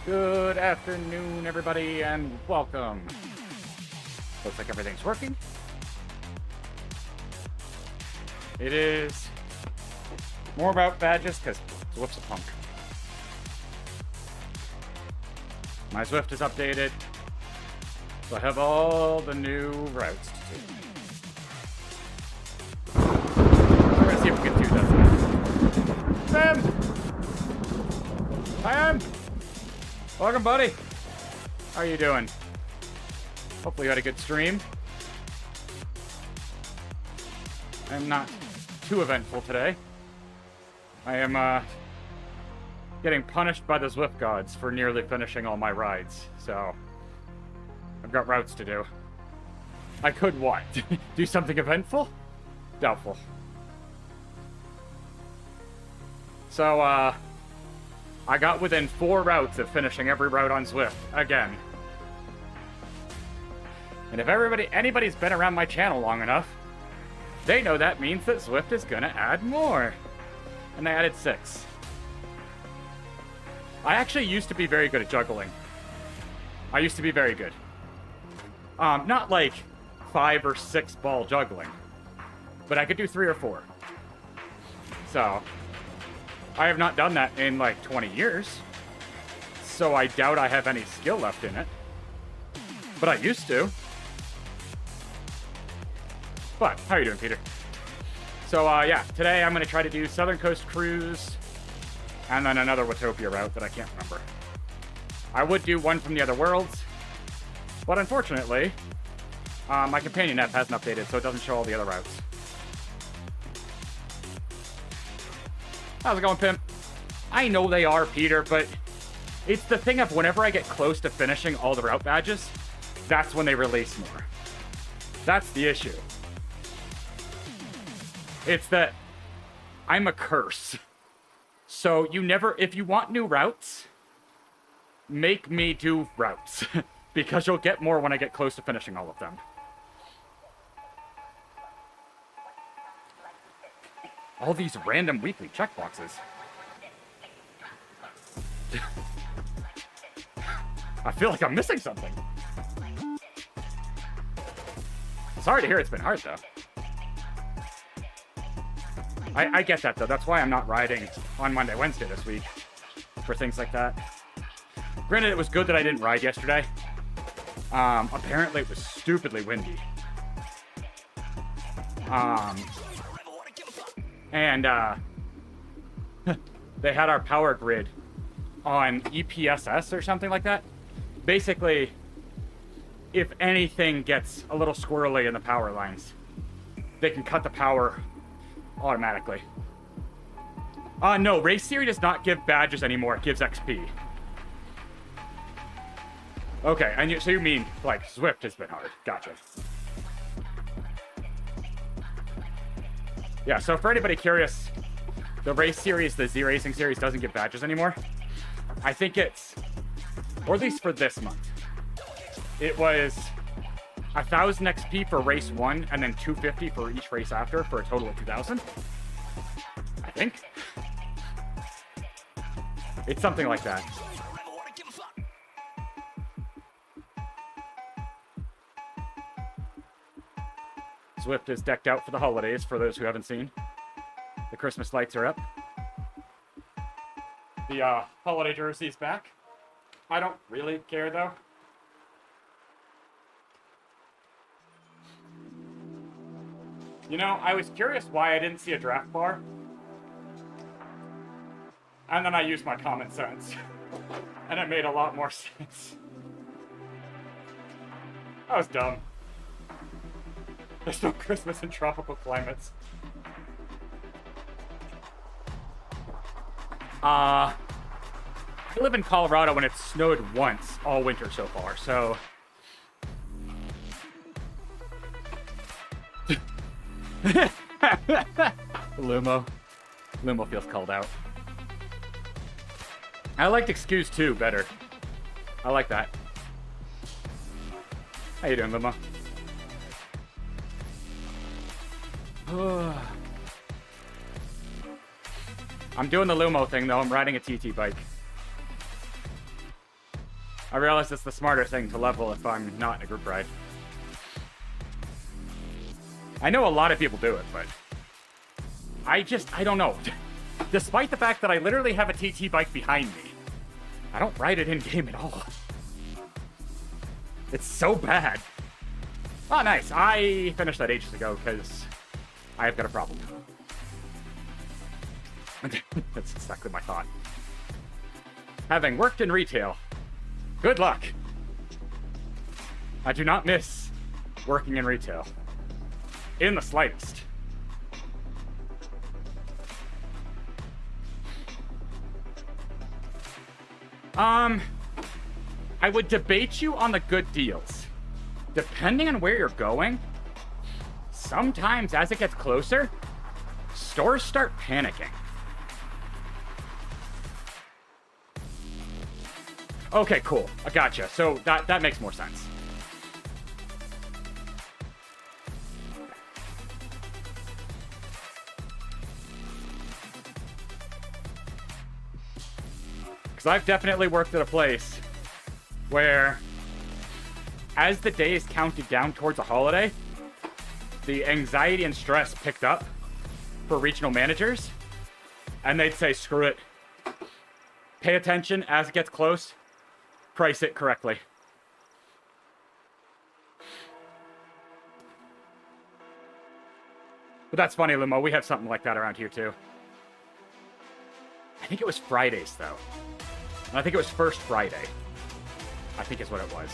Good afternoon, everybody, and welcome. Looks like everything's working. It is more about badges, because Zwift's a punk. My Zwift is updated, so I have all the new routes to do. We're gonna see if we can do that. Sam! Sam! Welcome, buddy. How are you doing? Hopefully you had a good stream. I'm not too eventful today. I am getting punished by the Zwift gods for nearly finishing all my rides, so I've got routes to do. I could what? Do something eventful? Doubtful. So, I got within 4 routes of finishing every route on Zwift, again. And if anybody's been around my channel long enough, they know that means that Zwift is gonna add more. And they added 6. I actually used to be very good at juggling. I used to be very good. Not like 5 or 6 ball juggling, but I could do 3 or 4. So, I have not done that in like 20 years, so I doubt I have any skill left in it. But I used to. But, how are you doing, Peter? So, yeah, today I'm going to try to do Southern Coast Cruise, and then another Watopia route that I can't remember. I would do one from the Other Worlds, but unfortunately, my companion app hasn't updated, so it doesn't show all the other routes. How's it going, Pimp? I know they are, Peter, but it's the thing of whenever I get close to finishing all the route badges, that's when they release more. That's the issue. It's that I'm a curse. So you never, if you want new routes, make me do routes. Because you'll get more when I get close to finishing all of them. All these random weekly checkboxes. I feel like I'm missing something. Sorry to hear it's been hard, though. I get that, though. That's why I'm not riding on Monday, Wednesday this week. For things like that. Granted, it was good that I didn't ride yesterday. Apparently it was stupidly windy. And, they had our power grid on EPSS or something like that. Basically, if anything gets a little squirrely in the power lines, they can cut the power automatically. No, Race Theory does not give badges anymore. It gives XP. Okay, and so you mean, like, Zwift has been hard. Gotcha. Yeah, so for anybody curious, the race series, the Z Racing series, doesn't get badges anymore. I think it's, or at least for this month, it was 1,000 XP for race 1, and then 250 for each race after, for a total of 2,000. I think. It's something like that. Zwift is decked out for the holidays, for those who haven't seen. The Christmas lights are up. The holiday jersey's back. I don't really care, though. You know, I was curious why I didn't see a draft bar. And then I used my common sense. And it made a lot more sense. That was dumb. There's no Christmas in tropical climates. I live in Colorado and it's snowed once all winter so far, so... Lumo feels called out. I liked Excuse 2 better. I like that. How you doing, Lumo? I'm doing the Lumo thing, though. I'm riding a TT bike. I realize it's the smarter thing to level if I'm not in a group ride. I know a lot of people do it, but I don't know. Despite the fact that I literally have a TT bike behind me, I don't ride it in-game at all. It's so bad. Oh, nice. I finished that ages ago because I've got a problem. That's exactly my thought. Having worked in retail, good luck. I do not miss working in retail. In the slightest. I would debate you on the good deals. Depending on where you're going, sometimes as it gets closer, stores start panicking. Okay, cool. I gotcha. So that makes more sense. Because I've definitely worked at a place where, as the days counted down towards a holiday, the anxiety and stress picked up for regional managers, and they'd say, screw it. Pay attention as it gets close. Price it correctly. But that's funny, Limo. We have something like that around here, too. I think it was Fridays, though. And I think it was First Friday. I think is what it was.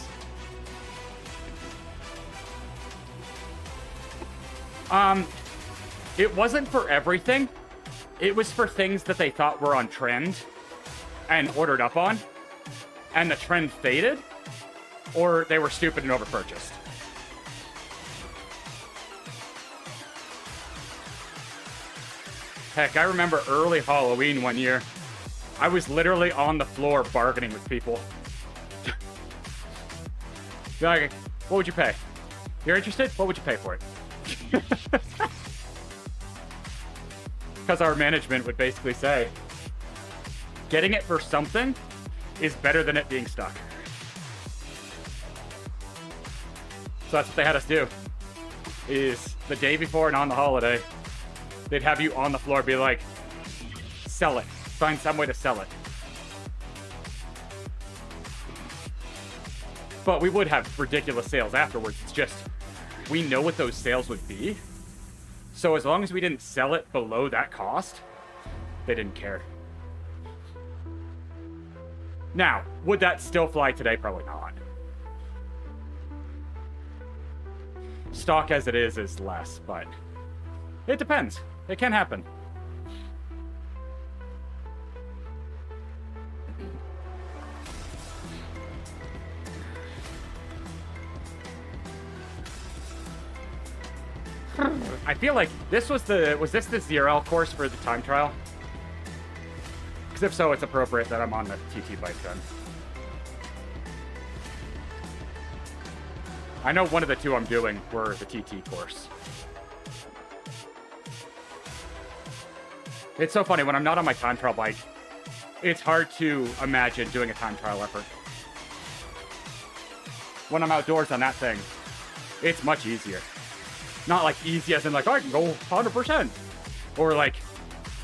It wasn't for everything. It was for things that they thought were on trend and ordered up on, and the trend faded, or they were stupid and overpurchased. Heck, I remember early Halloween one year. I was literally on the floor bargaining with people. Like, what would you pay? You're interested? What would you pay for it? Because our management would basically say, getting it for something is better than it being stuck. So that's what they had us do. Is the day before and on the holiday, they'd have you on the floor be like, sell it. Find some way to sell it. But we would have ridiculous sales afterwards. It's just, we know what those sales would be. So as long as we didn't sell it below that cost, they didn't care. Now, would that still fly today? Probably not. Stock as it is less, but it depends. It can happen. I feel like this was this the ZRL course for the time trial? Because if so, it's appropriate that I'm on the TT bike then. I know one of the two I'm doing were the TT course. It's so funny, when I'm not on my time trial bike, it's hard to imagine doing a time trial effort. When I'm outdoors on that thing, it's much easier. Not like easy as in like, I can go 100%. Or like,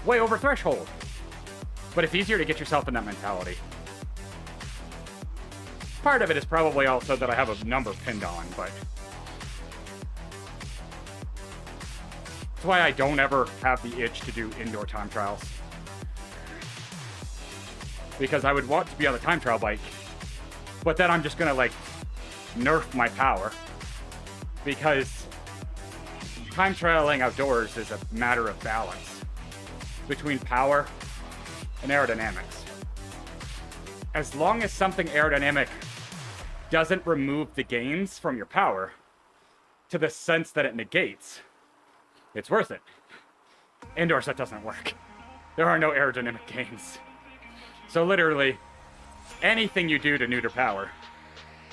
way over threshold. But it's easier to get yourself in that mentality. Part of it is probably also that I have a number pinned on, but that's why I don't ever have the itch to do indoor time trials. Because I would want to be on the time trial bike, but then I'm just gonna like nerf my power. Because time trialing outdoors is a matter of balance between power and aerodynamics. As long as something aerodynamic doesn't remove the gains from your power to the sense that it negates, it's worth it. Indoors, that doesn't work. There are no aerodynamic gains. So literally, anything you do to neuter power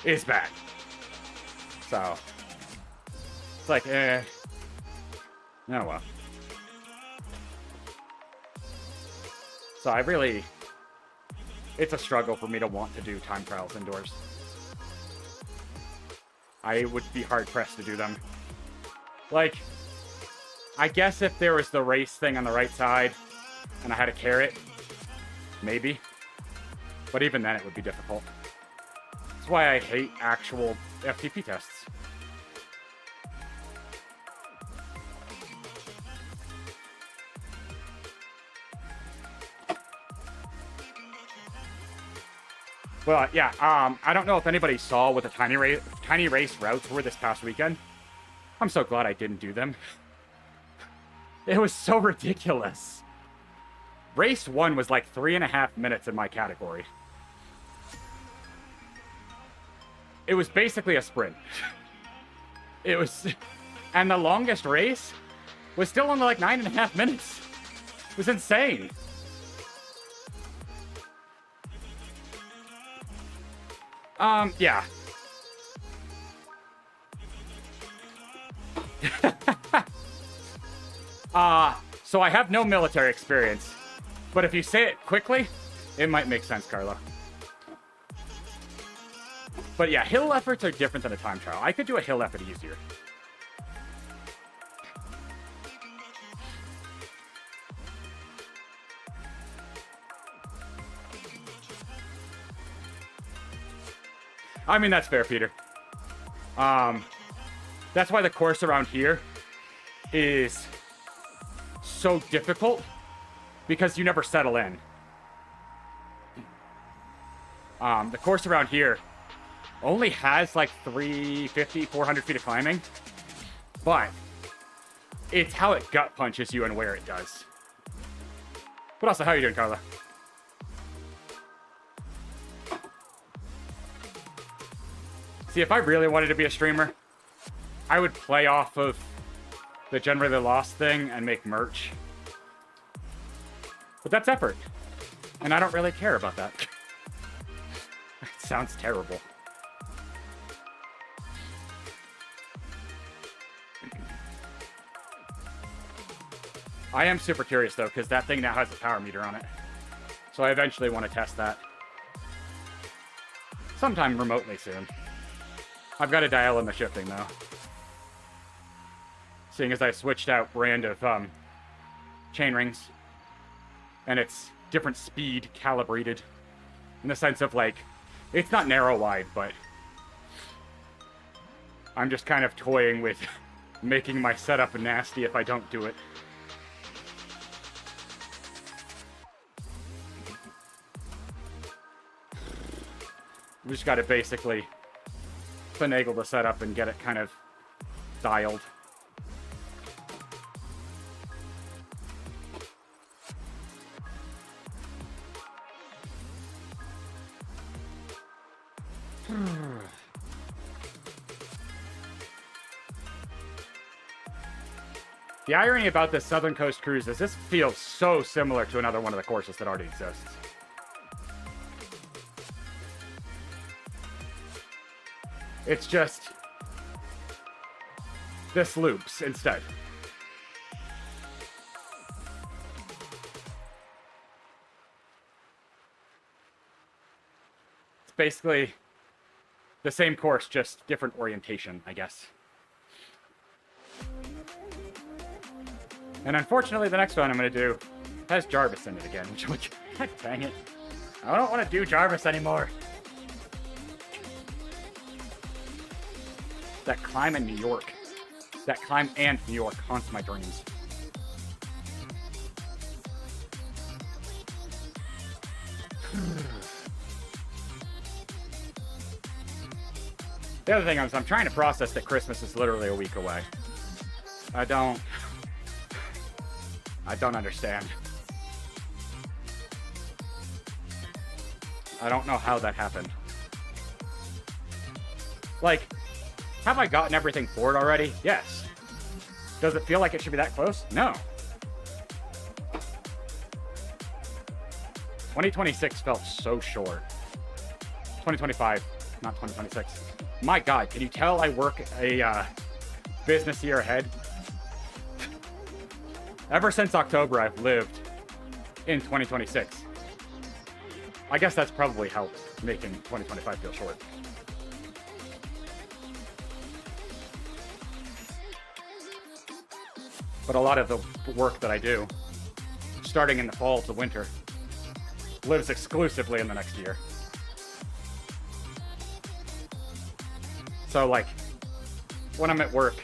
is bad. So, it's like, oh well. it's a struggle for me to want to do time trials indoors. I would be hard-pressed to do them. Like, I guess if there was the race thing on the right side and I had a carrot, maybe. But even then, it would be difficult. That's why I hate actual FTP tests. Well, yeah, I don't know if anybody saw what the tiny race routes were this past weekend. I'm so glad I didn't do them. It was so ridiculous. Race 1 was like 3.5 minutes in my category. It was basically a sprint. It was... And the longest race was still only like 9.5 minutes. It was insane. Yeah. So I have no military experience, but if you say it quickly, it might make sense, Carlo. But yeah, hill efforts are different than a time trial. I could do a hill effort easier. I mean, that's fair, Peter. That's why the course around here is so difficult, because you never settle in. The course around here only has like 350, 400 feet of climbing, but it's how it gut punches you and where it does. But also, how are you doing, Carla? See, if I really wanted to be a streamer, I would play off of the Generally Lost thing and make merch. But that's effort. And I don't really care about that. It sounds terrible. I am super curious, though, because that thing now has a power meter on it. So I eventually want to test that. Sometime remotely soon. I've got to dial in the shifting, though. Seeing as I switched out brand of chain rings. And it's different speed calibrated. In the sense of, like, it's not narrow wide, but I'm just kind of toying with making my setup nasty if I don't do it. We just got to basically finagle the setup and get it kind of dialed. The irony about this Southern Coast Cruise is this feels so similar to another one of the courses that already exists. It's just this loops instead. It's basically the same course, just different orientation, I guess. And unfortunately, the next one I'm going to do has Jarvis in it again, which I'm like, God dang it. I don't want to do Jarvis anymore. That climb in New York. That climb and New York haunts my dreams. The other thing is I'm trying to process that Christmas is literally a week away. I don't understand. I don't know how that happened. Like, have I gotten everything for it already? Yes. Does it feel like it should be that close? No. 2026 felt so short. 2025, not 2026. My God, can you tell I work a business year ahead? Ever since October, I've lived in 2026. I guess that's probably helped making 2025 feel short. But a lot of the work that I do, starting in the fall to winter, lives exclusively in the next year. So, like, when I'm at work,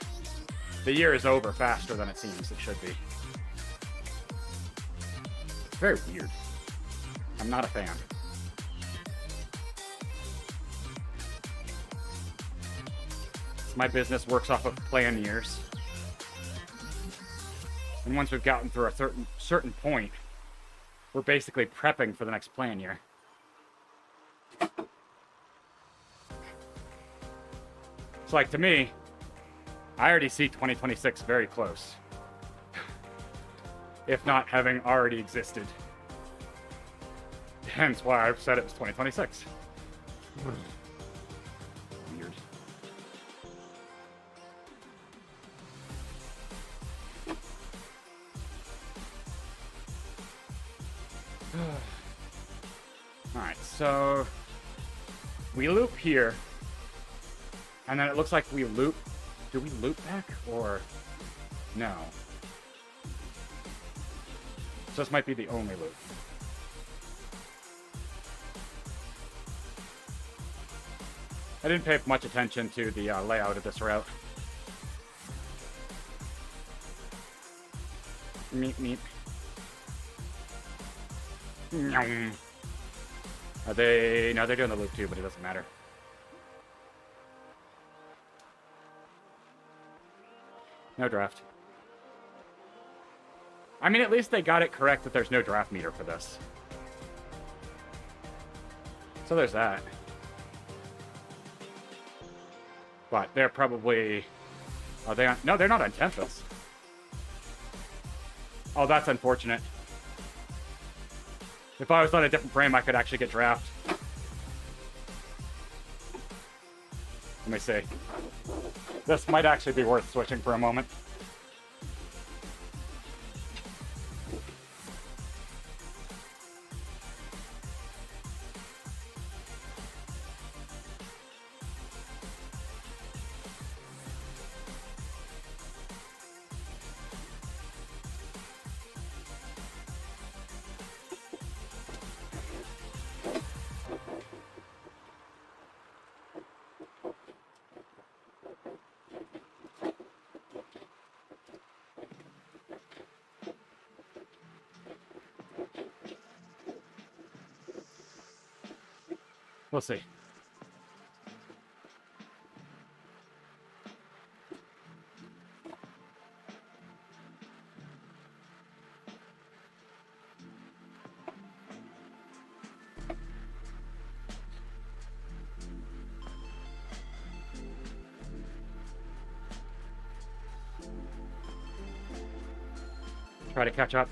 the year is over faster than it seems it should be. It's very weird. I'm not a fan. My business works off of plan years. And once we've gotten through a certain point, we're basically prepping for the next plan year. So, like, to me, I already see 2026 very close. If not having already existed. Hence why I've said it was 2026. Weird. Alright, so we loop here, and then it looks like we loop. Do we loop back, or no? So this might be the only loop. I didn't pay much attention to the layout of this route. Meep, meep. Are they... No, they're doing the loop too, but it doesn't matter. No draft. I mean, at least they got it correct that there's no draft meter for this. So there's that. But they're probably... Are they on... No, they're not on Tempest. Oh, that's unfortunate. If I was on a different frame, I could actually get draft. Let me see. This might actually be worth switching for a moment. We'll see. Try to catch up.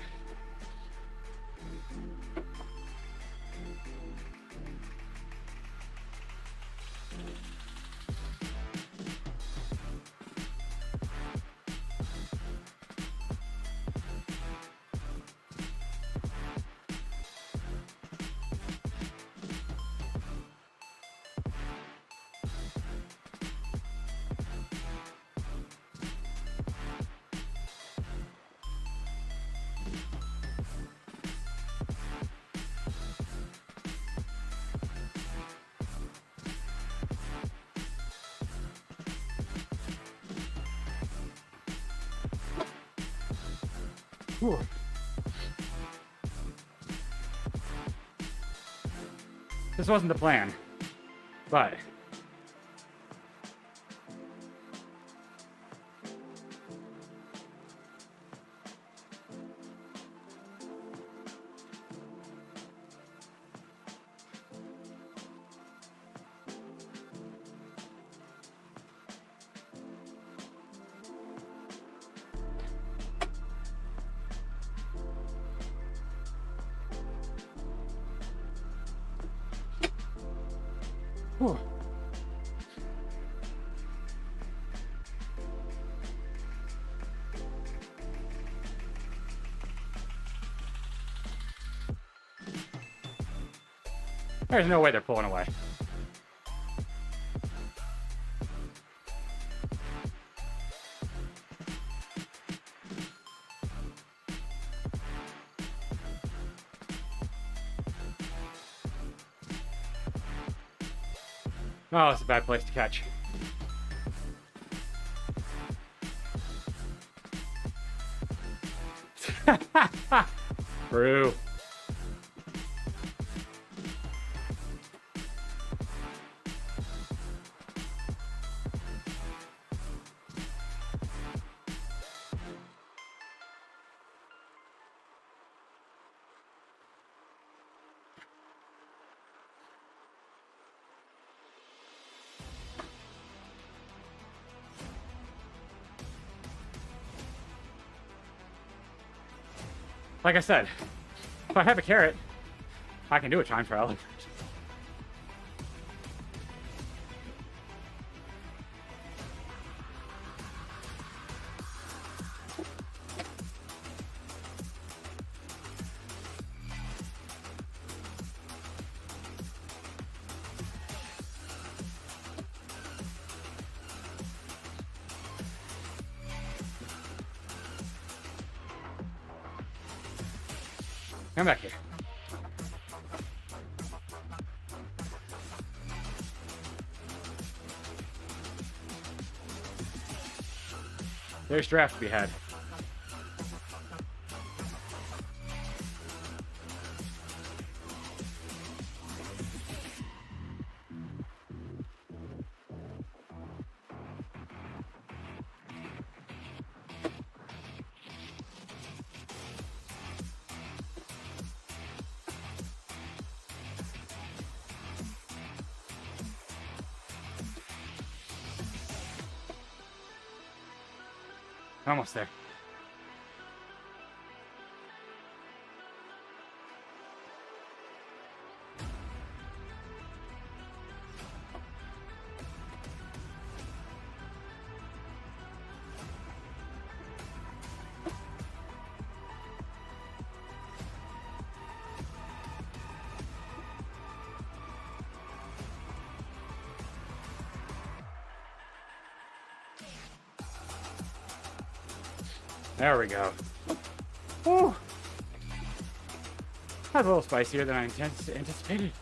Whew. This wasn't the plan, but whew. There's no way they're pulling away. Oh, it's a bad place to catch. Brew. Like I said, if I have a carrot, I can do a time trial. Come back here. There's draft to be had. Almost there. There we go. Whew. That's a little spicier than I anticipated.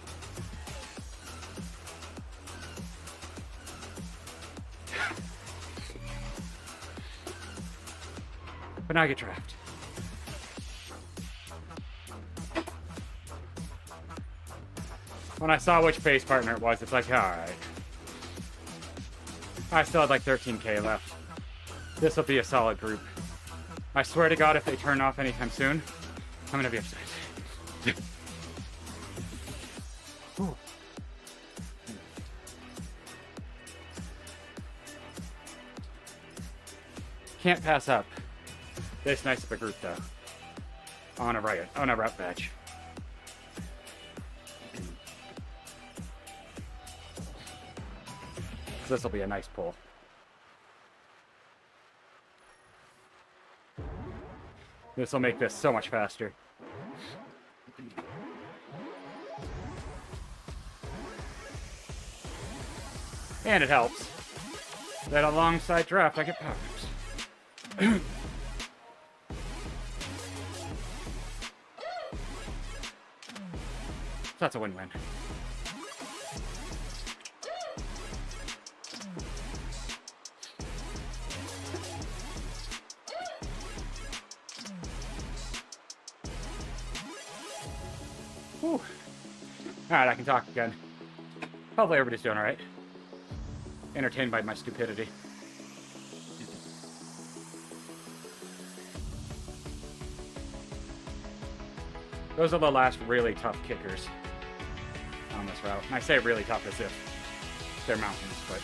But now I get trapped. When I saw which base partner it was, it's like, alright. I still had like 13k left. This will be a solid group. I swear to God, if they turn off anytime soon, I'm gonna be upset. Can't pass up this nice of a group though. On a route batch. This will be a nice pull. This will make this so much faster. And it helps that alongside draft I get power-ups. That's a win-win. Alright, I can talk again. Hopefully everybody's doing alright. Entertained by my stupidity. Those are the last really tough kickers on this route. And I say really tough as if they're mountains, but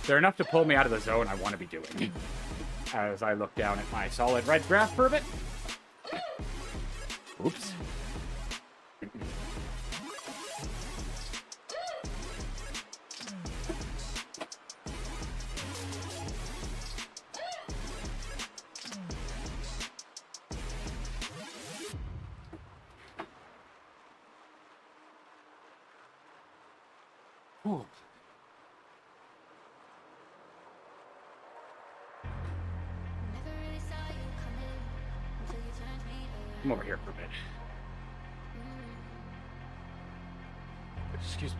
they're enough to pull me out of the zone I want to be doing. As I look down at my solid red graph for a bit. Oops. Ooh. I'm over here for a bit. Excuse me.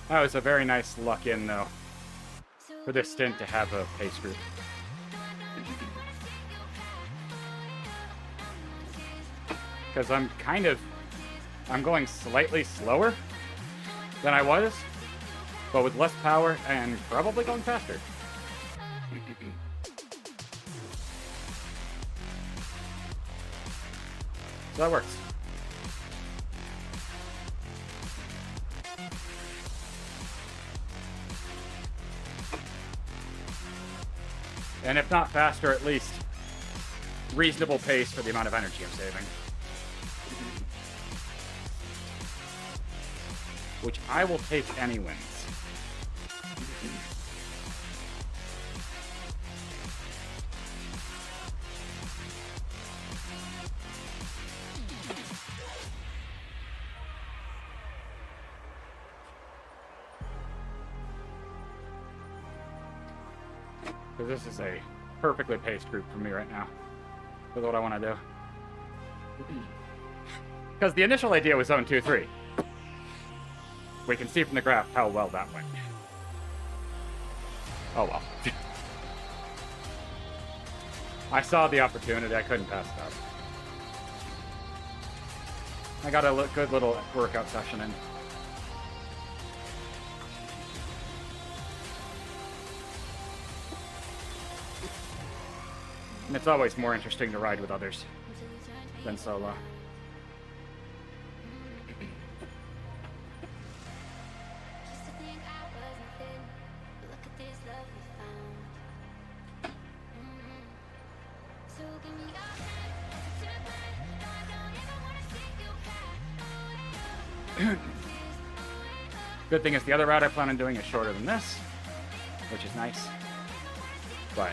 That was a very nice luck in, though, for this stint to have a pace group. Because I'm going slightly slower than I was, but with less power and probably going faster. So that works. And if not faster, at least reasonable pace for the amount of energy I'm saving. Which I will take any wins. Because this is a perfectly paced group for me right now. With what I want to do. Because the initial idea was zone 2-3. We can see from the graph how well that went. Oh well. I saw the opportunity, I couldn't pass it up. I got a good little workout session in. And it's always more interesting to ride with others than solo. Good thing is the other route I plan on doing is shorter than this, which is nice. But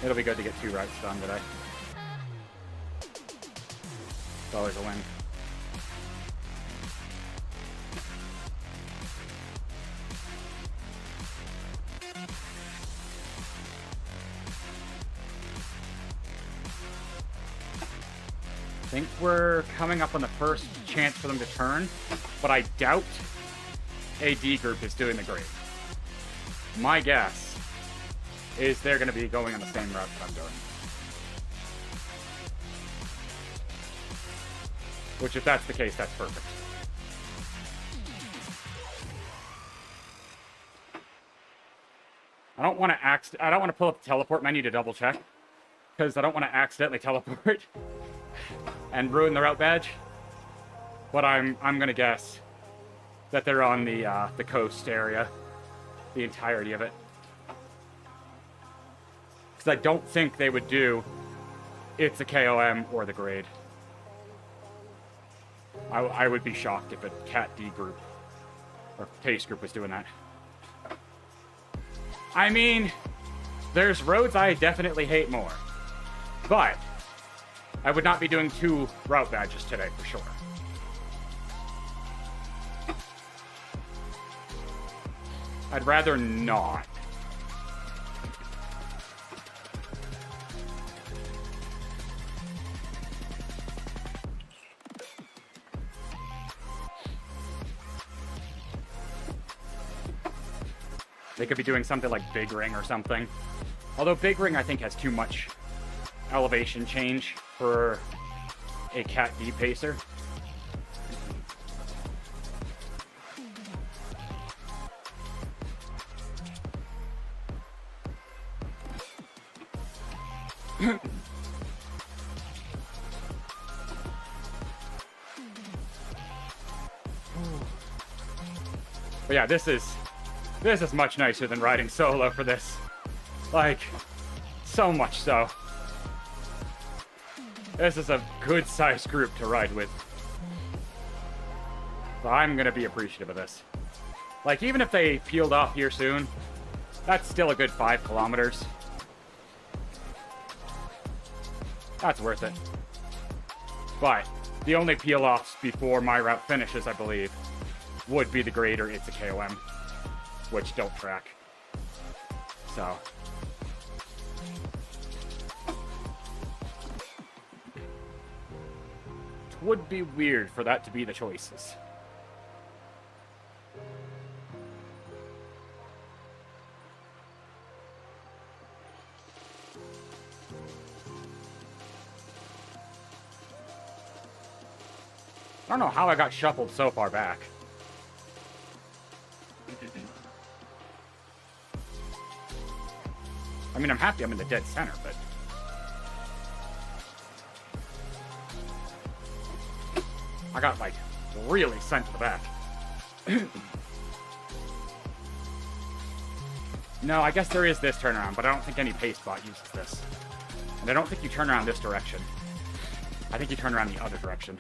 it'll be good to get 2 routes done today. It's always a win. I think we're coming up on the first chance for them to turn, but I doubt AD group is doing the grade. My guess is they're going to be going on the same route that I'm doing. Which, if that's the case, that's perfect. I don't want to pull up the teleport menu to double check, because I don't want to accidentally teleport and ruin the route badge. But I'm going to guess that they're on the coast area, the entirety of it. Because I don't think they would do it's a KOM or the grade. I would be shocked if a Cat D group or Pace group was doing that. I mean, there's roads I definitely hate more, but I would not be doing 2 route badges today for sure. I'd rather not. They could be doing something like Big Ring or something. Although Big Ring, I think, has too much elevation change for a Cat D pacer. But yeah, this is much nicer than riding solo for this. Like, so much so. This is a good-sized group to ride with. So I'm gonna be appreciative of this. Like, even if they peeled off here soon, that's still a good 5 kilometers. That's worth it. But The only peel-offs before my route finishes, I believe, would be the grader. It's a KOM, which don't track. So... it would be weird for that to be the choices. I don't know how I got shuffled so far back. I mean, I'm happy I'm in the dead center, but... I got, like, really sent to the back. No, I guess there is this turnaround, but I don't think any pace bot uses this. And I don't think you turn around this direction. I think you turn around the other direction.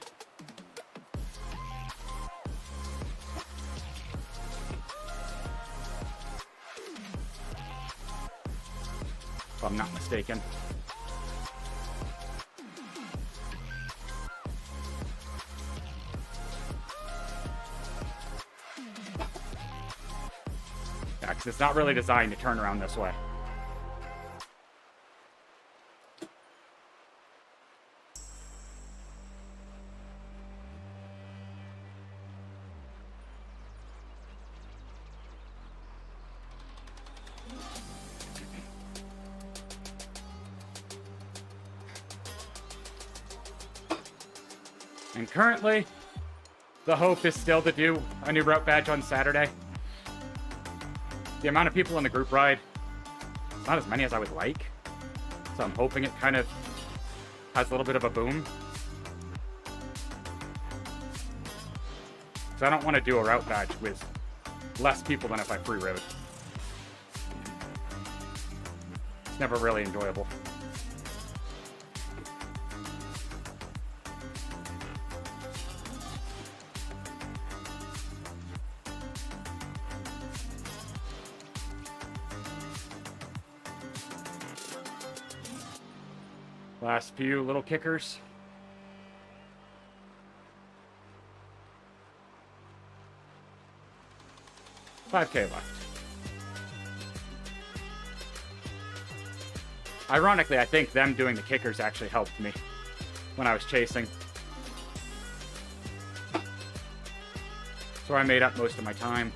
If I'm not mistaken. Yeah, because it's not really designed to turn around this way. And currently, the hope is still to do a new route badge on Saturday. The amount of people in the group ride, it's not as many as I would like. So I'm hoping it kind of has a little bit of a boom. So I don't want to do a route badge with less people than if I free rode. It's never really enjoyable. Last few little kickers. $5K left. Ironically, I think them doing the kickers actually helped me when I was chasing. So I made up most of my time.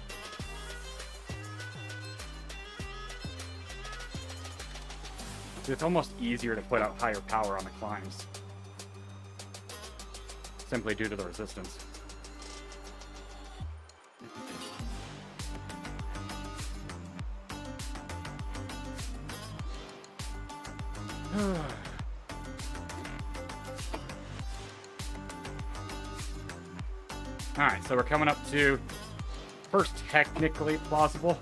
It's almost easier to put out higher power on the climbs. Simply due to the resistance. Alright, so we're coming up to first technically plausible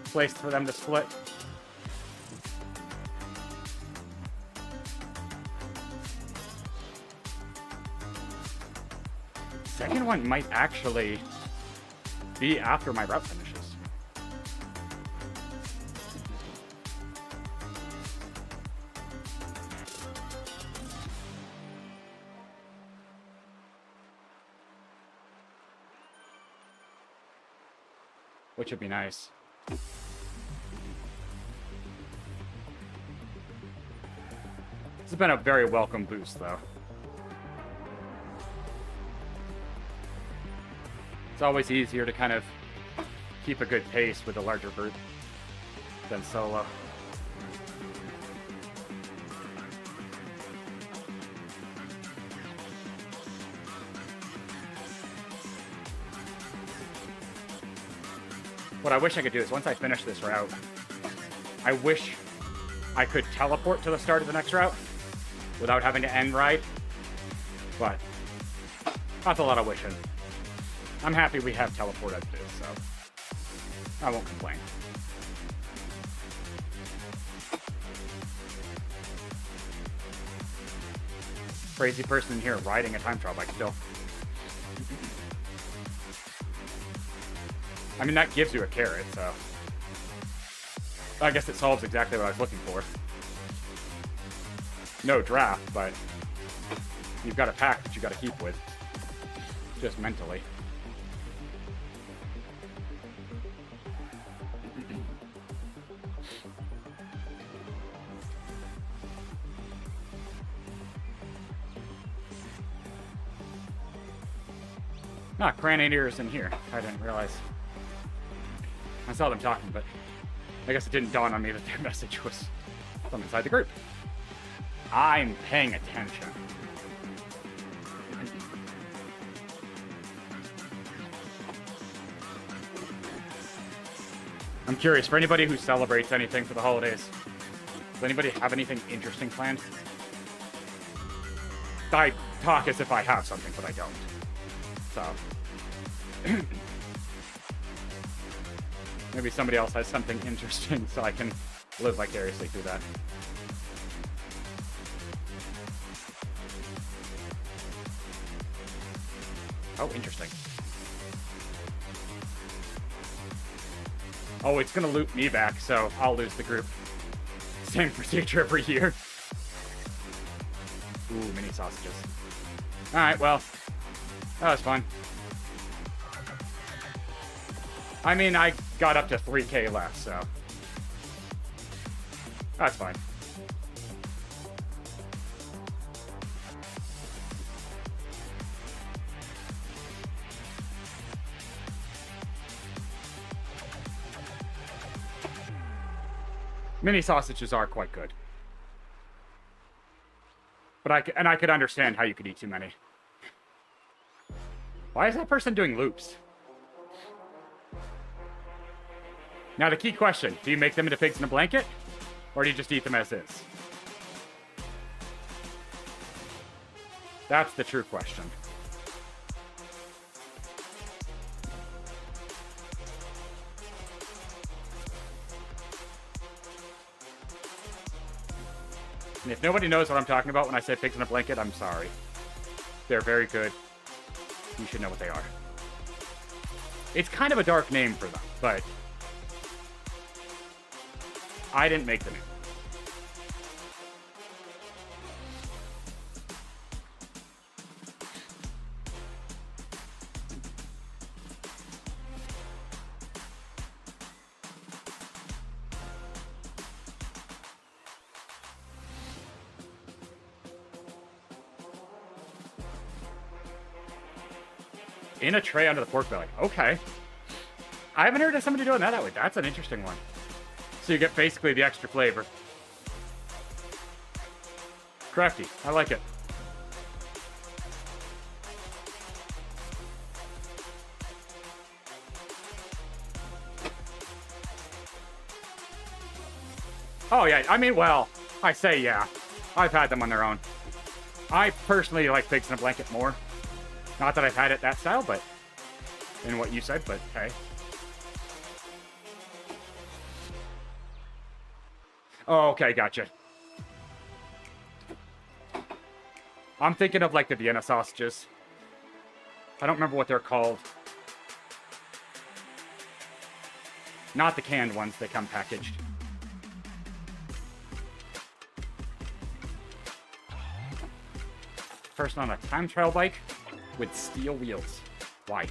place for them to split. Second one might actually be after my route finishes. Which would be nice. This has been a very welcome boost, though. It's always easier to kind of keep a good pace with a larger group than solo. What I wish I could do is once I finish this route, I wish I could teleport to the start of the next route without having to end ride. But that's a lot of wishing. I'm happy we have teleport as it is, so I won't complain. Crazy person here riding a time trial bike still. I mean, that gives you a carrot, so I guess it solves exactly what I was looking for. No draft, but You've got a pack that you got to keep with. Just mentally. Ah, Cranator is in here. I didn't realize. I saw them talking, but I guess it didn't dawn on me that their message was from inside the group. I'm paying attention. I'm curious, for anybody who celebrates anything for the holidays, does anybody have anything interesting planned? I talk as if I have something, but I don't. So, maybe somebody else has something interesting so I can live vicariously through that. Oh, interesting. Oh, it's gonna loop me back, so I'll lose the group. Same procedure every year. Ooh, mini sausages. Alright, well, that was fun. I mean, I got up to 3K left, so that's fine. Mini sausages are quite good. But I could understand how you could eat too many. Why is that person doing loops? Now the key question, do you make them into pigs in a blanket? Or do you just eat them as is? That's the true question. And if nobody knows what I'm talking about when I say pigs in a blanket, I'm sorry. They're very good. You should know what they are. It's kind of a dark name for them, but I didn't make the name. In a tray under the pork belly. Okay. I haven't heard of somebody doing that way. That's an interesting one. So you get basically the extra flavor. Crafty. I like it. Oh, yeah. I mean, well, I say yeah. I've had them on their own. I personally like pigs in a blanket more. Not that I've had it that style, but in what you said, but hey. Oh, okay, gotcha. I'm thinking of like the Vienna sausages. I don't remember what they're called. Not the canned ones, they come packaged. Person on a time trial bike with steel wheels. Why?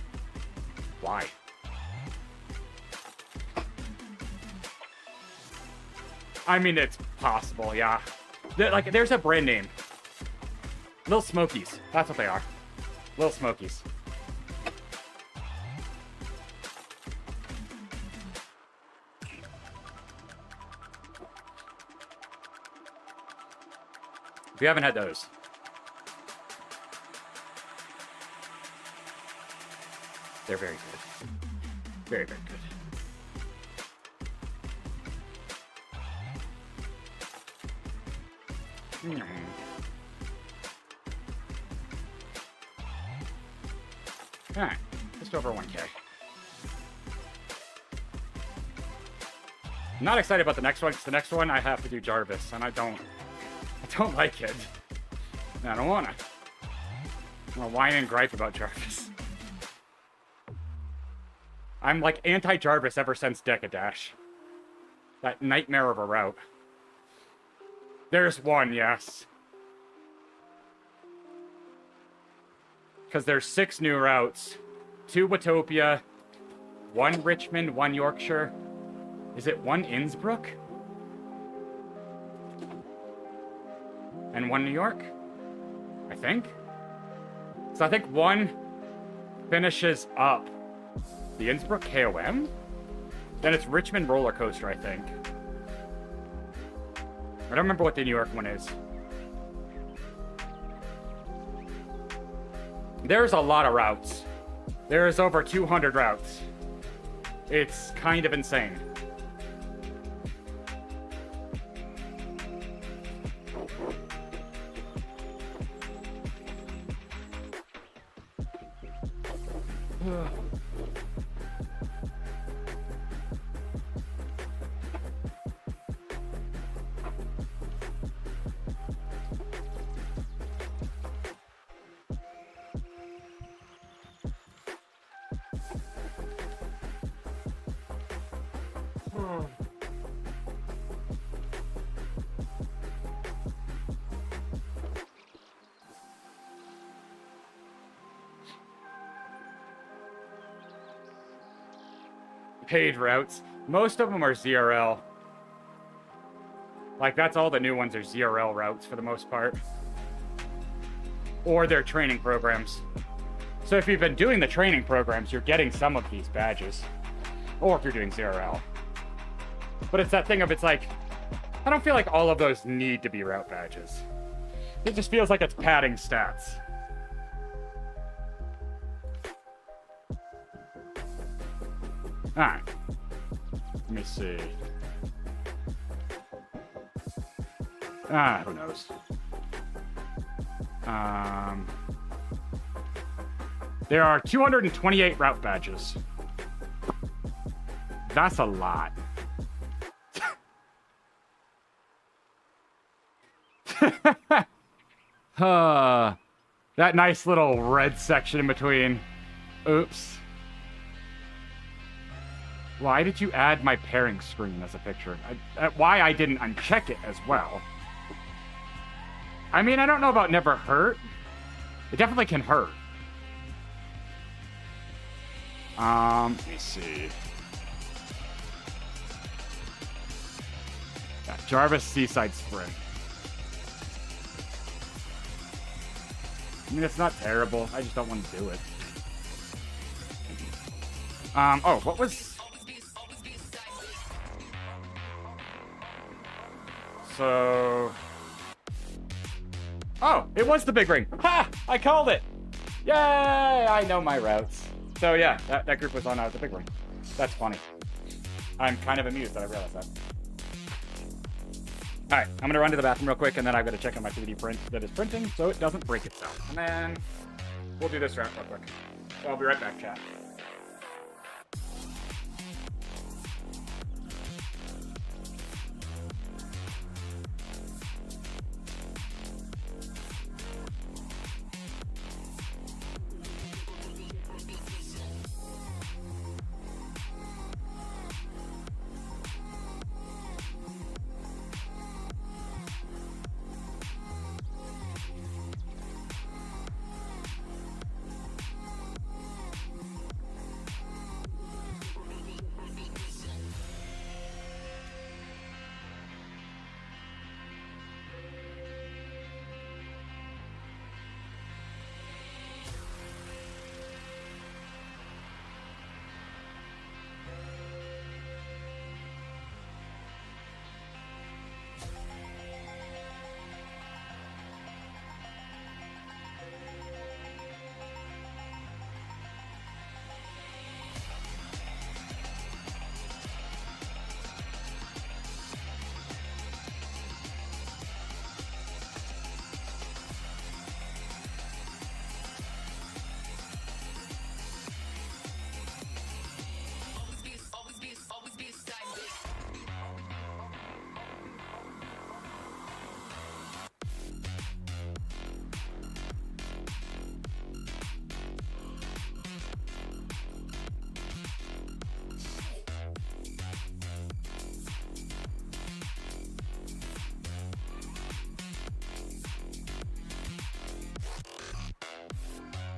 Why? I mean, it's possible, yeah. Like, there's a brand name. Little Smokies. That's what they are. Little Smokies. If you haven't had those, they're very good. Very, very good. Alright, just over 1K. I'm not excited about the next one, because the next one I have to do Jarvis, and I don't like it. And I don't want to. I'm gonna whine and gripe about Jarvis. I'm like anti-Jarvis ever since Decadash. That nightmare of a route. There's one, yes. Because there's 6 new routes. 2 Watopia, 1 Richmond, 1 Yorkshire. Is it 1 Innsbruck? And 1 New York? I think. So I think 1 finishes up the Innsbruck KOM? Then it's Richmond Roller Coaster, I think. I don't remember what the New York one is. There's a lot of routes. There's over 200 routes. It's kind of insane. Paid routes. Most of them are ZRL. Like, that's all the new ones are ZRL routes for the most part. Or they're training programs. So if you've been doing the training programs, you're getting some of these badges. Or if you're doing ZRL. But it's that thing of, it's like, I don't feel like all of those need to be route badges. It just feels like it's padding stats. Alright. Let me see. Who knows? There are 228 route badges. That's a lot. That nice little red section in between. Oops. Why did you add my pairing screen as a picture? Why I didn't uncheck it as well. I mean, I don't know about never hurt. It definitely can hurt. Let me see. Yeah, Jarvis Seaside Sprint. I mean, it's not terrible. I just don't want to do it. Oh, what was... So... Oh, it was the big ring. Ha! I called it! Yay! I know my routes. So yeah, that group was on the big ring. That's funny. I'm kind of amused that I realized that. Alright, I'm gonna run to the bathroom real quick, and then I've got to check on my 3D print that is printing so it doesn't break itself. And then we'll do this route real quick. So I'll be right back, chat.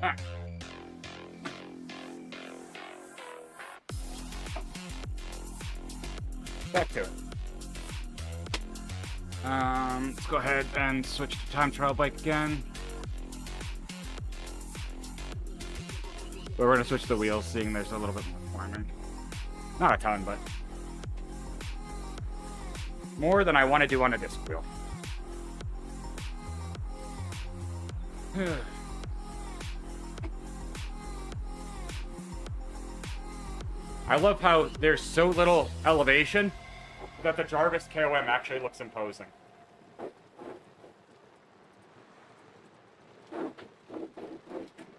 Alright. Back to it. Let's go ahead and switch to time trial bike again. But we're gonna switch the wheels, seeing there's a little bit more climbing. Not a ton, but more than I want to do on a disc wheel. I love how there's so little elevation that the Jarvis KOM actually looks imposing.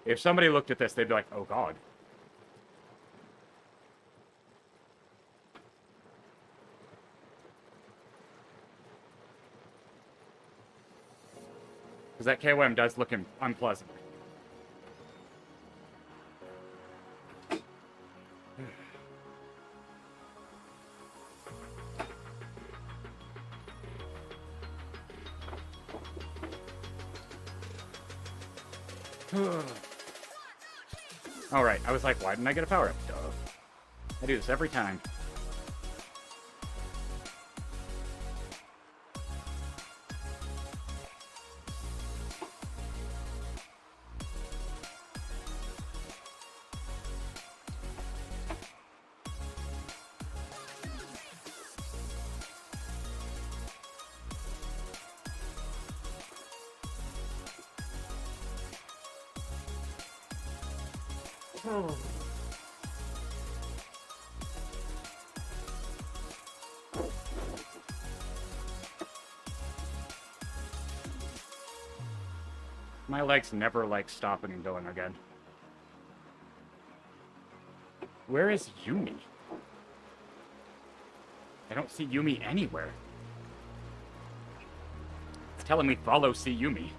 If somebody looked at this, they'd be like, oh god. Because that KOM does look unpleasant. Alright, I was like, why didn't I get a power up? Duh. I do this every time. My legs never like stopping and going again. Where is Yumi? I don't see Yumi anywhere. It's telling me follow see Yumi.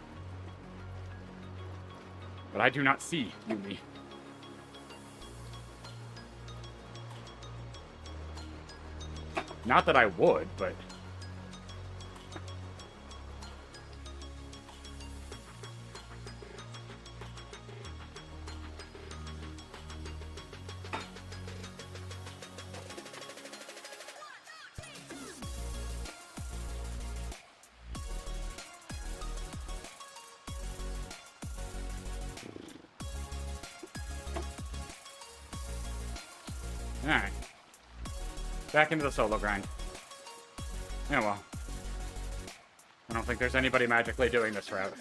But I do not see Yumi. Not that I would, but... Alright. Back into the solo grind. Yeah, well. I don't think there's anybody magically doing this route.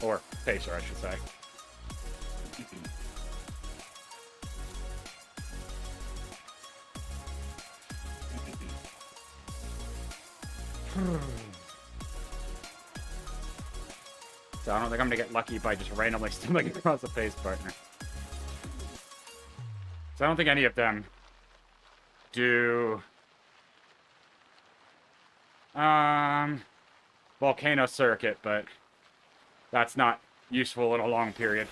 Or pacer, I should say. So I don't think I'm gonna get lucky by just randomly stumbling across a phase partner. So I don't think any of them do volcano circuit, but that's not useful in a long period.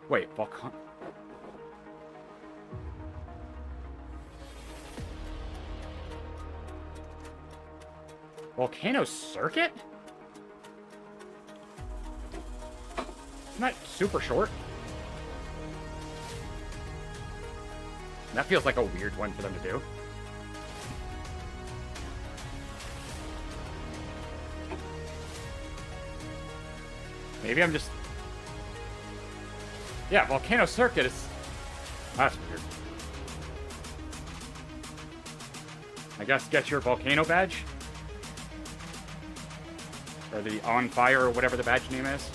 Wait, volcano circuit? Isn't that super short? That feels like a weird one for them to do. Maybe I'm just... Yeah, volcano circuit is... That's weird. I guess get your volcano badge? Or the on fire, or whatever the badge name is.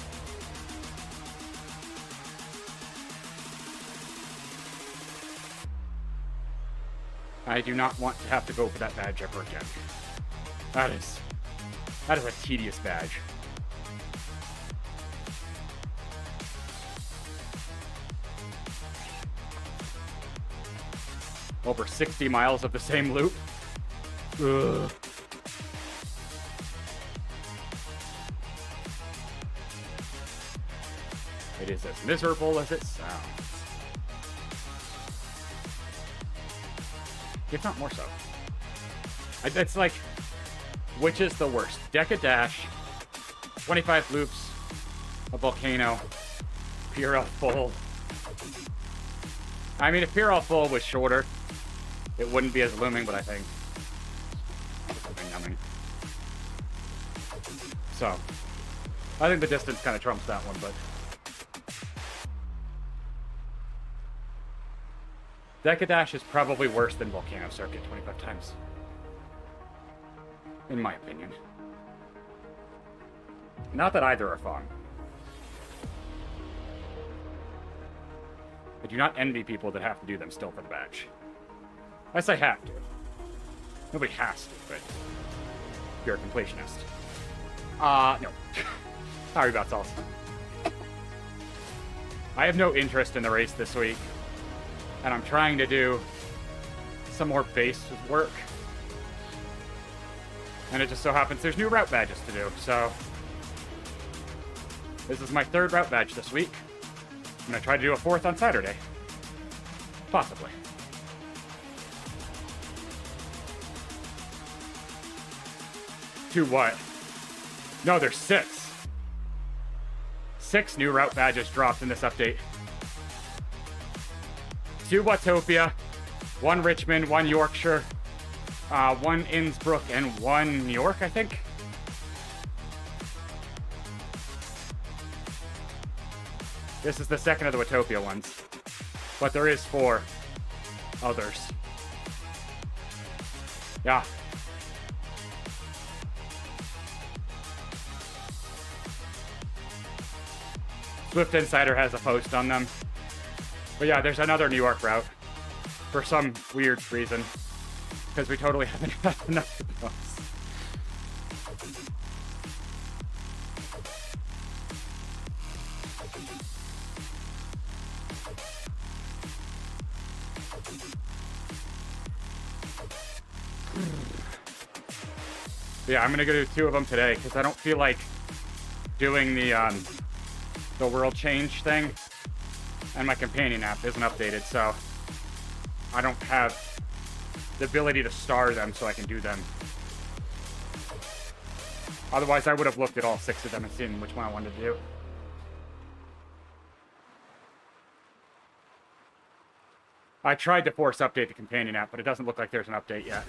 I do not want to have to go for that badge ever again. That is a tedious badge. Over 60 miles of the same loop. Ugh. It is as miserable as it sounds. If not more so. It's like, which is the worst? Deca Dash 25 loops, a volcano, PRL full. I mean, if PRL full was shorter, it wouldn't be as looming, but I think. So, I think the distance kind of trumps that one, but. Decadash is probably worse than Volcano Circuit 25 times. In my opinion. Not that either are fun. I do not envy people that have to do them still for the badge. Unless I have to. Nobody has to, but if you're a completionist. No. Sorry about sauce. I have no interest in the race this week. And I'm trying to do some more base work. And it just so happens there's new route badges to do, so. This is my 3rd route badge this week. I'm gonna try to do a 4th on Saturday. Possibly. To what? No, there's 6. 6 new route badges dropped in this update. 2 Watopia, 1 Richmond, 1 Yorkshire, 1 Innsbruck, and 1 New York, I think. This is the 2nd of the Watopia ones. But there is 4 others. Yeah. Zwift Insider has a post on them. But yeah, there's another New York route for some weird reason, because we totally haven't had enough of those. Yeah, I'm gonna go do 2 of them today because I don't feel like doing the world change thing. And my companion app isn't updated, so I don't have the ability to star them so I can do them. Otherwise, I would have looked at all 6 of them and seen which one I wanted to do. I tried to force update the companion app, but it doesn't look like there's an update yet.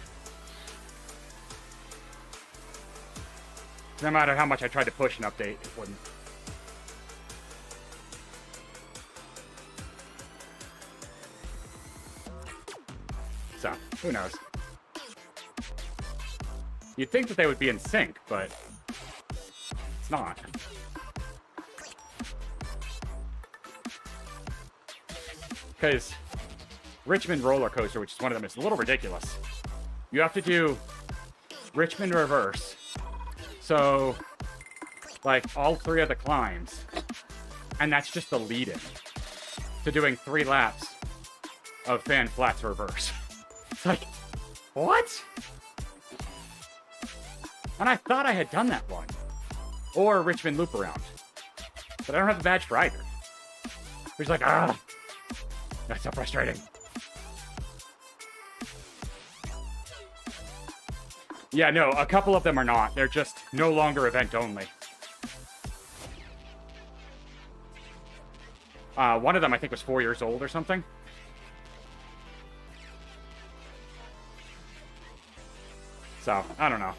No matter how much I tried to push an update, it wouldn't. So, who knows? You'd think that they would be in sync, but it's not. Because Richmond roller coaster, which is one of them, is a little ridiculous. You have to do Richmond reverse. So, like, all 3 of the climbs. And that's just the lead-in to doing 3 laps of fan flats reverse. It's like, what? And I thought I had done that one. Or Richmond loop around. But I don't have the badge for either. He's like, ah, that's so frustrating. Yeah, no, a couple of them are not. They're just no longer event only. One of them I think was 4 years old or something. So, I don't know.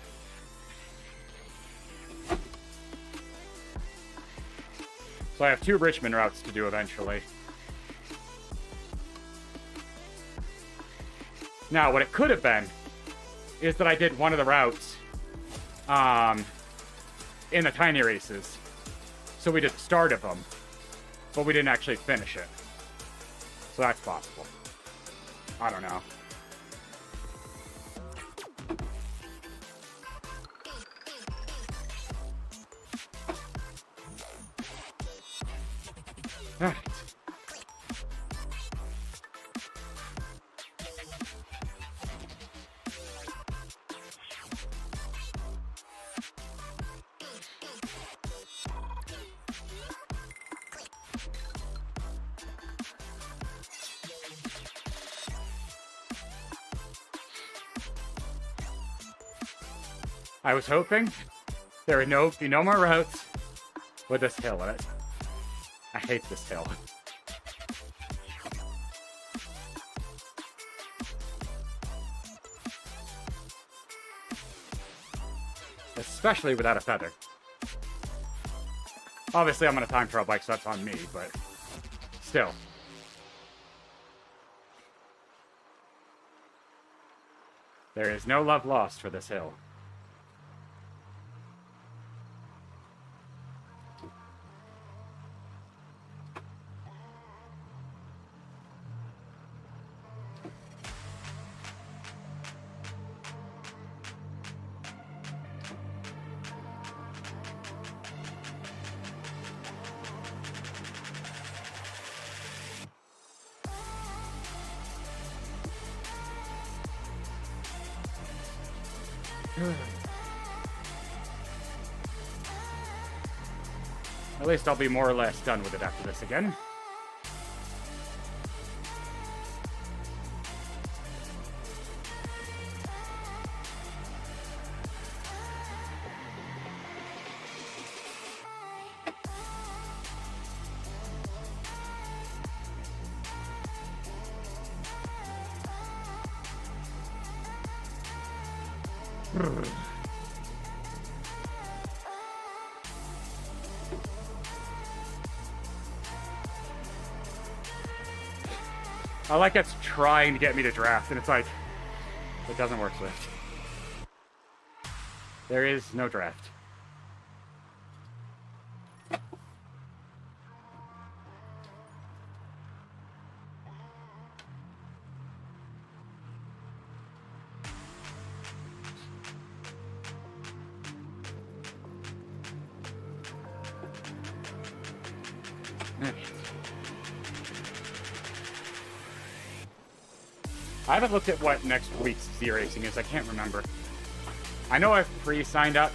So I have 2 Richmond routes to do eventually. Now, what it could have been is that I did one of the routes in the tiny races. So we did the start of them, but we didn't actually finish it. So that's possible. I don't know. All right. I was hoping There would be no more routes with this hill in it. I hate this hill. Especially without a feather. Obviously, I'm on a time trial bike, so that's on me, but still. There is no love lost for this hill. At least I'll be more or less done with it after this again. I like it's trying to get me to draft, and it's like, it doesn't work, Zwift. There is no draft. I haven't looked at what next week's Z Racing is. I can't remember. I know I've pre-signed up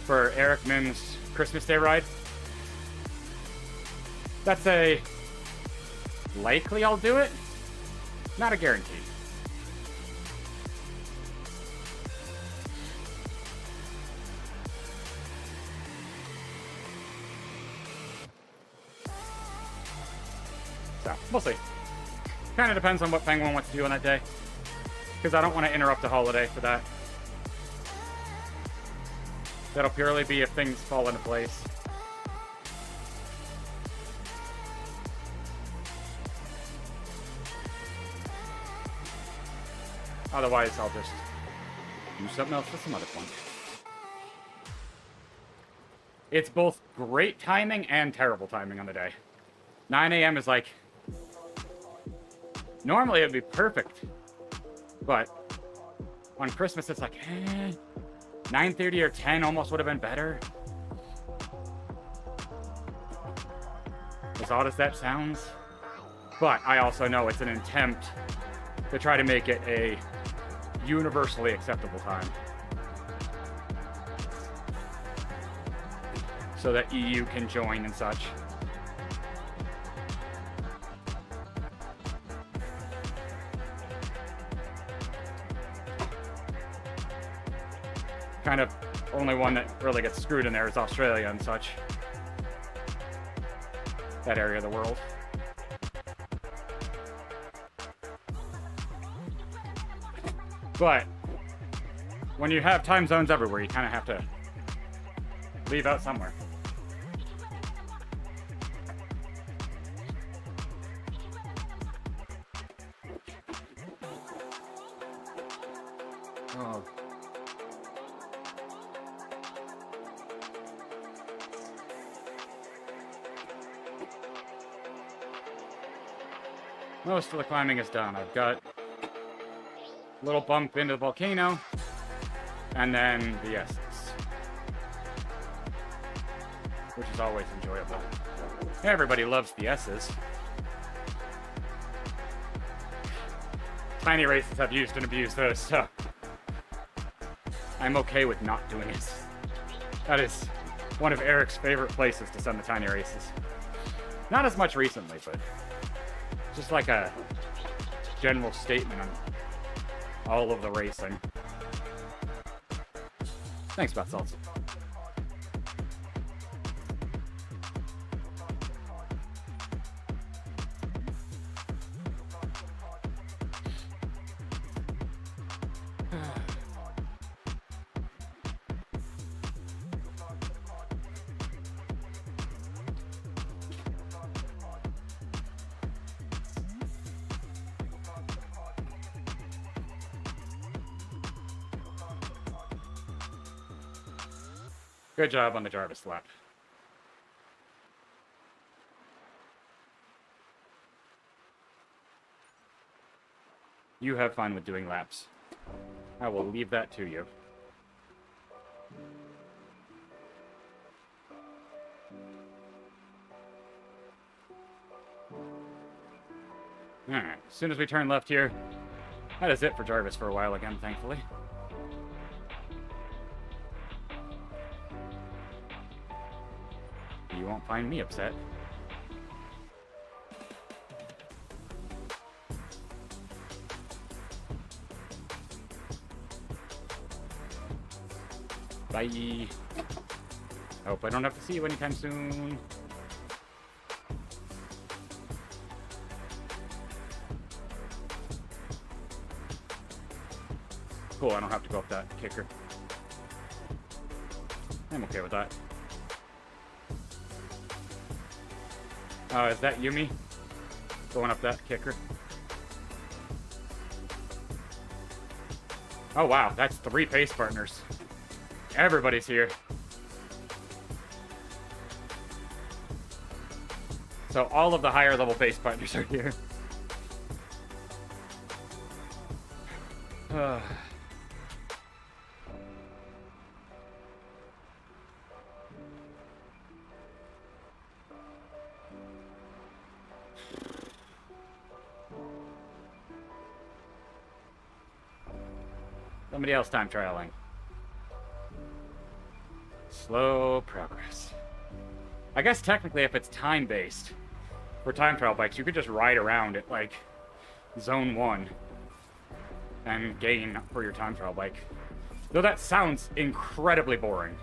for Eric Mim's Christmas Day ride. That's a likely I'll do it. Not a guarantee. So, we'll see. Kind of depends on what Penguin wants to do on that day. Because I don't want to interrupt the holiday for that. That'll purely be if things fall into place. Otherwise, I'll just do something else at some other point. It's both great timing and terrible timing on the day. 9 a.m. is like... Normally it would be perfect, but on Christmas it's like, 9:30 or 10 almost would have been better. As odd as that sounds. But I also know it's an attempt to try to make it a universally acceptable time. So that EU can join and such. Kind of only one that really gets screwed in there is Australia and such. That area of the world. But when you have time zones everywhere, you kind of have to leave out somewhere. Oh. Most of the climbing is done. I've got a little bump into the volcano, and then the S's, which is always enjoyable. Everybody loves the S's. Tiny races have used and abused those, so I'm okay with not doing it. That is one of Eric's favorite places to send the tiny races. Not as much recently, but just like a general statement on all of the racing. Thanks, Bath Salts. Good job on the Jarvis lap. You have fun with doing laps. I will leave that to you. Alright, as soon as we turn left here, that is it for Jarvis for a while again, thankfully. You won't find me upset. Bye. Hope I don't have to see you anytime soon. Cool, I don't have to go up that kicker. I'm okay with that. Is that Yumi? Going up that kicker? Oh wow, that's 3 pace partners. Everybody's here. So all of the higher level pace partners are here. Somebody else time trialing. Slow progress. I guess technically if it's time-based for time trial bikes, you could just ride around at, like, zone 1 and gain for your time trial bike. Though that sounds incredibly boring.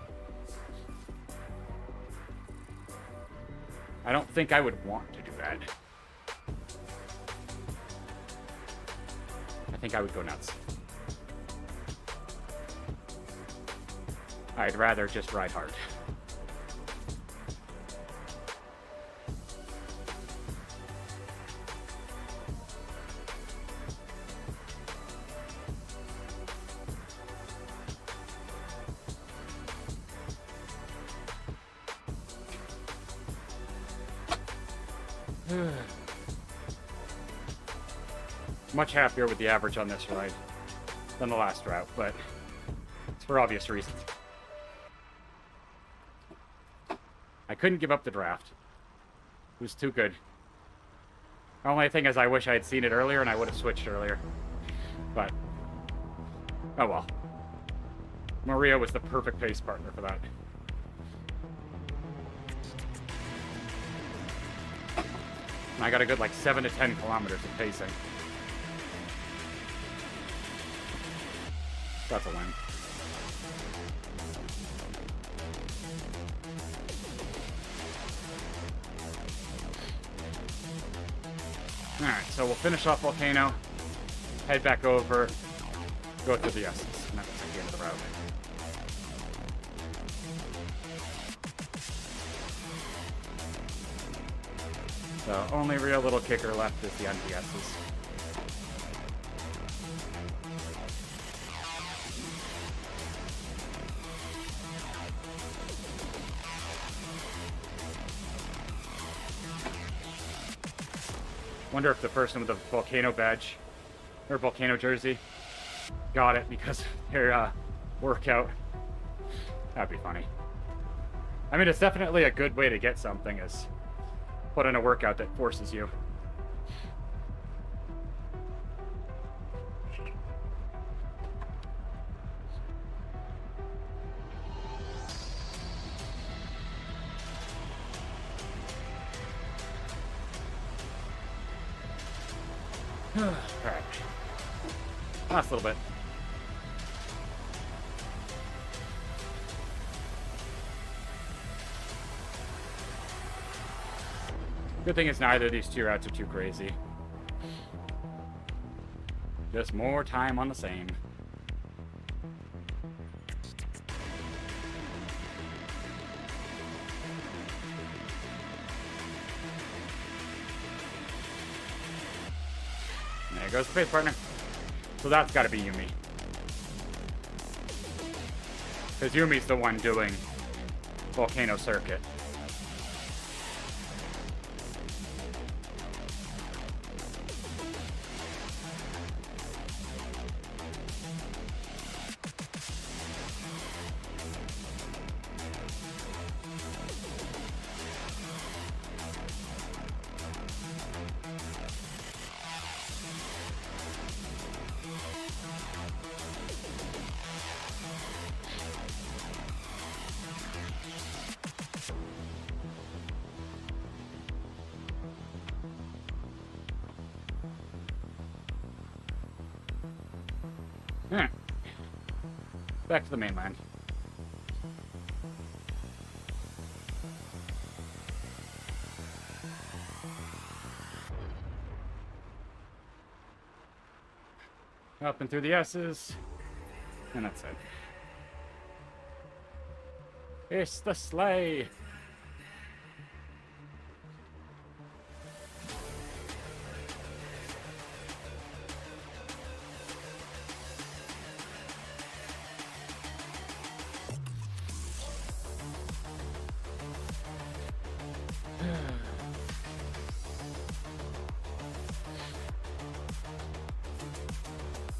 I don't think I would want to do that. I think I would go nuts. I'd rather just ride hard. Much happier with the average on this ride than the last route, but it's for obvious reasons. I couldn't give up the draft. It was too good. The only thing is I wish I had seen it earlier and I would have switched earlier. But, oh well. Maria was the perfect pace partner for that. And I got a good like 7 to 10 kilometers of pacing. That's a win. Alright, so we'll finish off Volcano, head back over, go through the Essence, and that's the end of the route. So, only real little kicker left is the NPSs. Wonder if the person with the Volcano badge, or Volcano jersey, got it because of their workout. That'd be funny. I mean, it's definitely a good way to get something, is put in a workout that forces you. Alright. Last little bit. Good thing is neither of these two routes are too crazy. Just more time on the same. There goes the pace partner. So that's got to be Yumi. Because Yumi's the one doing volcano circuit. Back to the mainland. Up and through the S's. And that's it. It's the sleigh.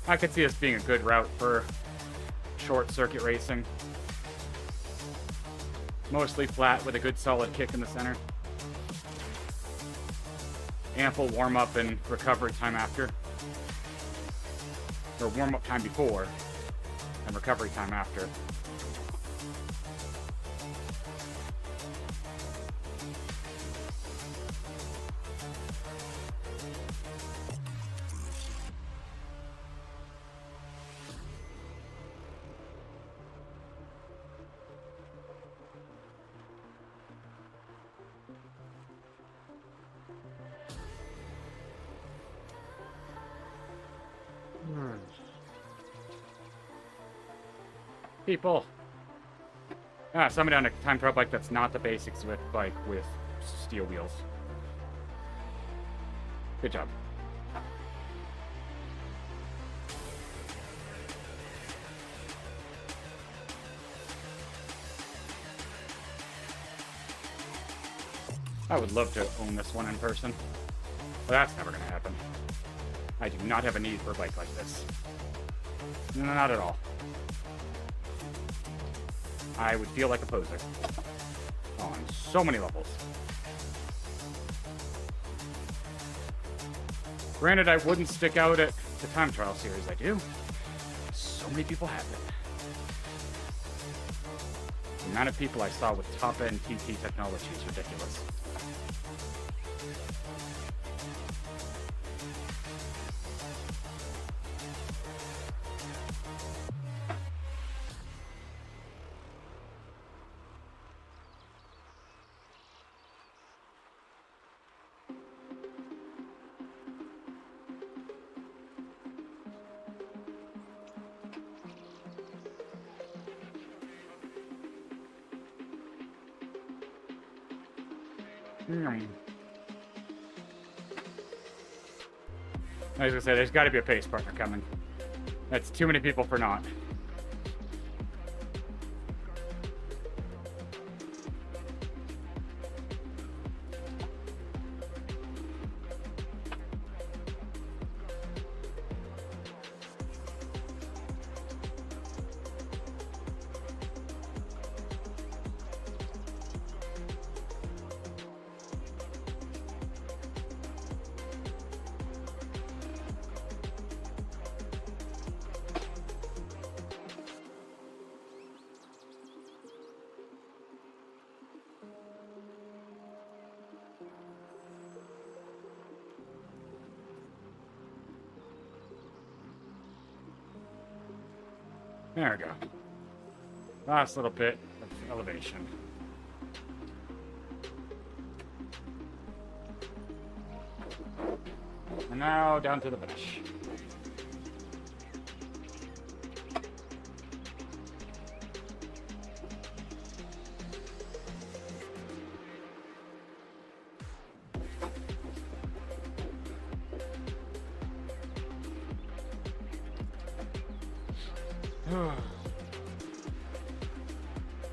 I could see this being a good route for short circuit racing. Mostly flat with a good solid kick in the center. Ample warm-up and recovery time after. Or warm-up time before and recovery time after. People. Somebody on a time trial bike that's not the basic Zwift bike with steel wheels. Good job. I would love to own this one in person, but that's never going to happen. I do not have a need for a bike like this. No, not at all. I would feel like a poser on so many levels. Granted, I wouldn't stick out at the time trial series I do. So many people have it. The amount of people I saw with top-end TT technology is ridiculous. I was gonna say, there's gotta be a pace partner coming. That's too many people for not. There we go. Last little bit of elevation. And now down to the finish.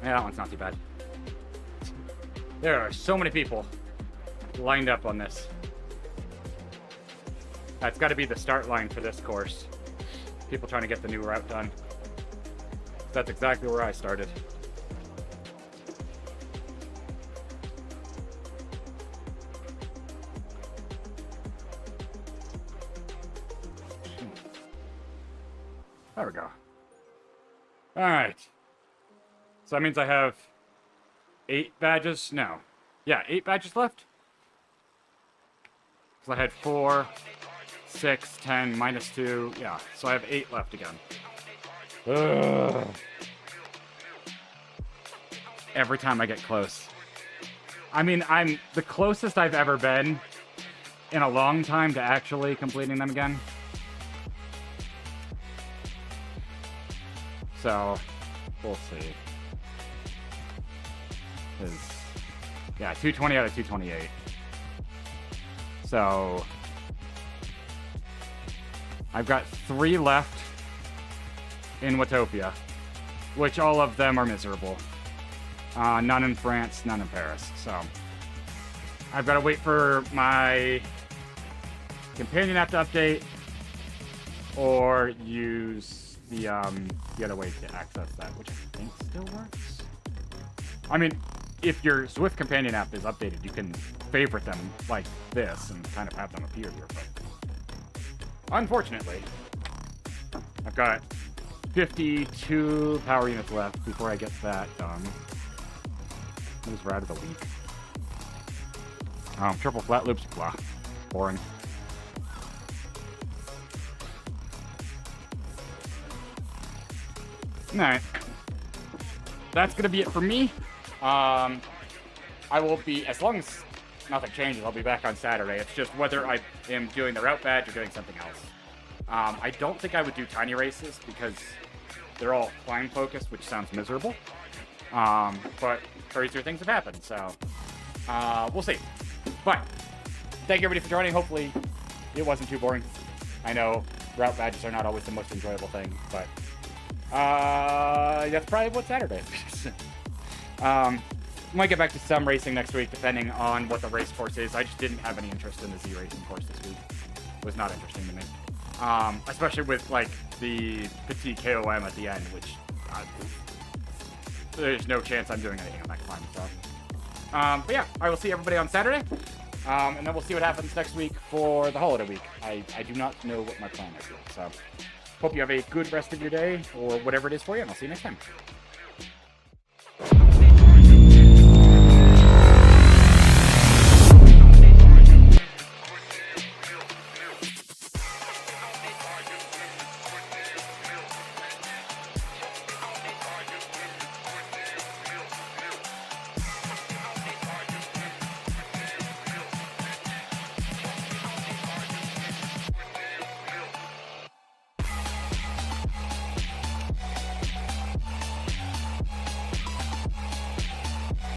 Yeah, that one's not too bad. There are so many people lined up on this. That's got to be the start line for this course. People trying to get the new route done. That's exactly where I started. There we go. All right. So that means I have 8 badges? No. Yeah, 8 badges left. So I had 4, 6, 10, minus 2. Yeah, so I have 8 left again. Ugh. Every time I get close. I mean, I'm the closest I've ever been in a long time to actually completing them again. So, we'll see. Yeah, 220 out of 228. So, I've got 3 left in Watopia, which all of them are miserable. None in France, none in Paris. So, I've got to wait for my companion app to update, or use the other way to access that, which I think still works. I mean, if your Zwift companion app is updated, you can favorite them like this and kind of have them appear here, but unfortunately, I've got 52 power units left before I get that done. What is route of the week? Triple flat loops, blah, boring. Alright. That's gonna be it for me. I will be, as long as nothing changes, I'll be back on Saturday. It's just whether I am doing the route badge or doing something else. I don't think I would do tiny races because they're all climb focused, which sounds miserable. But crazier things have happened, so we'll see. But thank you everybody for joining. Hopefully it wasn't too boring. I know route badges are not always the most enjoyable thing, but that's probably what Saturday is. Might get back to some racing next week, depending on what the race course is. I just didn't have any interest in the Z racing course this week. It was not interesting to me. Especially with like the petite KOM at the end, which there's no chance I'm doing anything on that climb stuff. But yeah, I will see everybody on Saturday. And then we'll see what happens next week for the holiday week. I do not know what my plan is yet, so hope you have a good rest of your day, or whatever it is for you, and I'll see you next time.